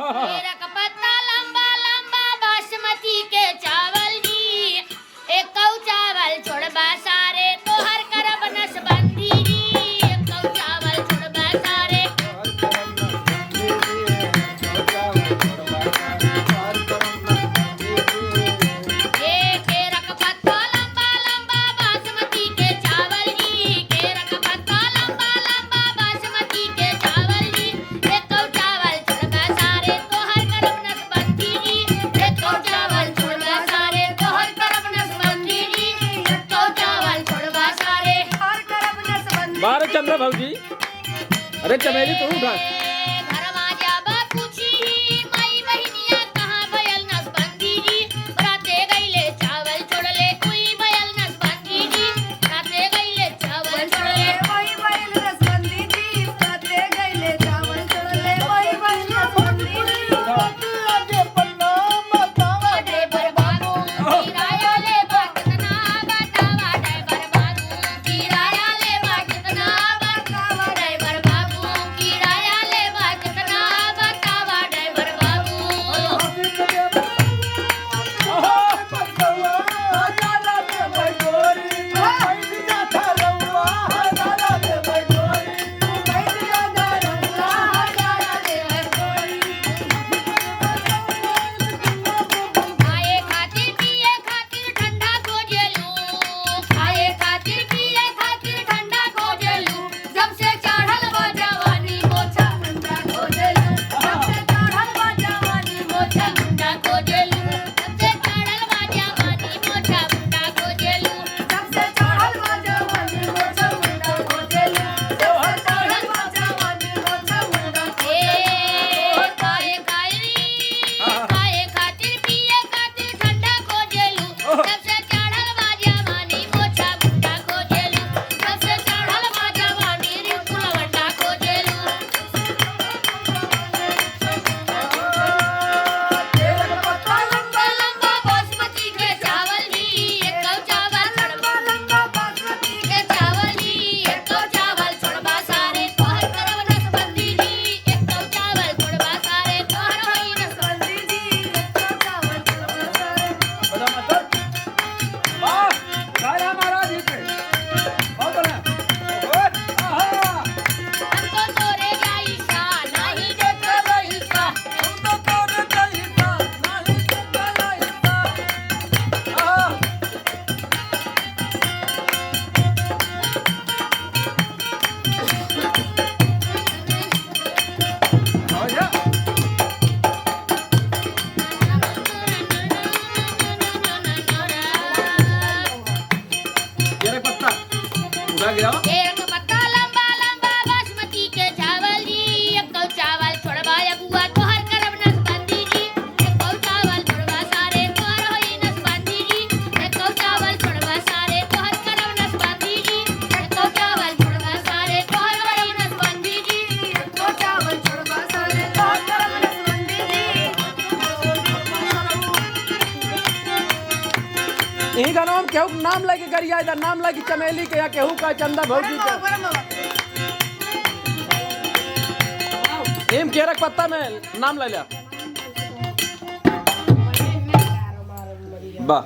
केरा का पत्ता लंबा लंबा बासमती के चावल जी एक कौ चावल छोड़बा सारे तोहर करब नसबंदी जी एक कौ चावल छोड़बा सारे ए केरा का पत्ता लंबा लंबा बासमती के चावल जी केरा का पत्ता लंबा लंबा बासमती के चावल जी एक कौ चावल छोड़बा सारे तोहर करब नसबंदी जी एक कौ चावल छोड़बा सारे तोहर करब नसबंदी जी एक कौ चावल छोड़बा सारे बारे चंद्र भौजी अरे चमेली तू उठा घरवा जाबा पूछी माई बहिनिया कहाँ भयल नसबंदी जी राते गईले चावल छोड़ले कोई भयल नसबंदी जी राते गईले चावल छोड़ले ड्राइवर बाबू किराया ले कितना बतावा ड्राइवर बाबू किराया ले कितना बतावा ड्राइवर बाबू किराया ले कितना बतावा ड्राइवर बाबू खाए खातिर पिए खातिर ठंडा खोजेलू खाए खातिर पिए खातिर ठंडा खोजेलू जब से चढ़ल बा जवानी मोछा मुंडा खोजेलू जब से चढ़ल बा जवानी मोछा मुंडा खोजेलू जब से चढ़ल बा जवानी मोछा मुंडा खोजेलू जब से चढ़ल बा जवानी मोछा मुंडा खोजेलू जब से चढ़ल बा जवानी मोछा मुंडा ए खाए खातिर पिए खातिर ठंडा खोजेलू जब से चढ़ल बा जवानी मोछा मुंडा खोजेलू जब से चढ़ल बा जवानी रिपुल वंडा खोजेलू लंबा लंबा बासमती के चावल जी एक कौ चावल छोड़बा लंबा बासमती के चावल जी एक कौ चावल छोड़बा सारे तोहर करब नसबंदी जी एक कौ चावल छोड़बा सारे तोहर होई नसबंदी जी एक कौ चावल छोड़बा सारे बड़ा मतलब वाह राजा महाराज जी पे बहुत बड़ा ओए आहा हमको तोरे जाइसा नहीं देखो रहीसा हम तो तोरे जैसा नहीं चला ऐसा आहा हो जा ये रे पत्ता उड़ा गया केरा का पत्ता लंबा लंबा बासमती के चावल जी एक कौ चावल छोड़बा अबुआ तोहर करब नसबंदी जी एक कौ चावल छोड़बा सारे तोहर होई नसबंदी जी एक कौ चावल छोड़बा सारे तोहर करब नसबंदी जी एक कौ चावल छोड़बा सारे तोहर होई नसबंदी जी एक कौ चावल छोड़बा सारे तोहर करब नसबंदी जी यही का नाम केहू के नाम लगे गरिया इधर नाम लगी चमेली के या केहू का चंदा भौजी के एम केरक पत्ता में नाम ले लिया वाह